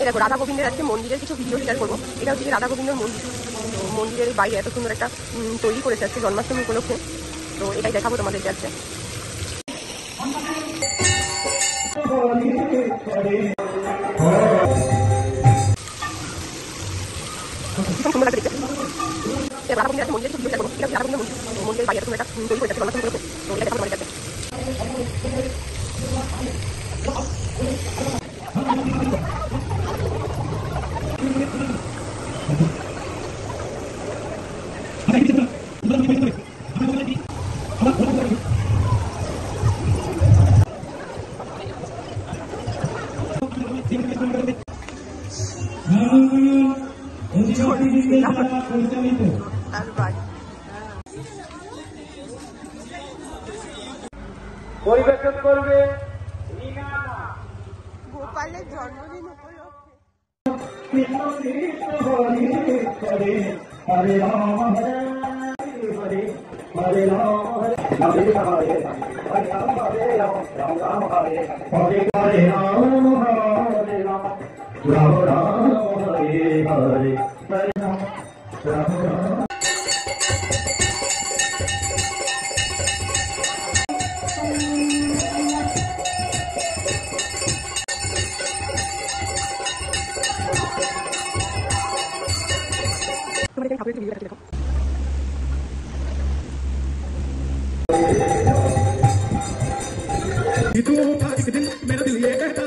দেখো রাধা গোবিন্দের আজকে মন্দিরের কিছু ভিডিও শেয়ার করবো। এটা হচ্ছে রাধা গোবিন্দর মন্দির। তো মন্দিরের বাইরে এত সুন্দর একটা তৈরি করেছে আজকে জন্মাষ্টমী উপলক্ষে। তো এটাই দেখাবো তোমাদেরকে আজকে। সুন্দর লাগছে দেখতে। রাধা গোবিন্দের আজকে মন্দিরের কিছু ভিডিও শেয়ার করবো। এটা হচ্ছে রাধা গোবিন্দর মন্দিরের বাইরে এত সুন্দর একটা তৈরি করেছে জন্মাষ্টমী উপলক্ষে। তো এটা দেখাবো তোমাদের কাছে। পরিবেশন করবে গোপালের জন্মদিন উপলক্ষে। হরে রাম হরে হরে হরে রাম হরে হরে হরে হরে রাম হরে রাম রাম রাম হরে হরে হরে রাম হরে রাম রাম রাম হরে হরে হরে রাম রাম রাম। তোমাদের ঠাকুরের ভিডিও দেখো। तू था एक दिन मेरा दिल ये कहता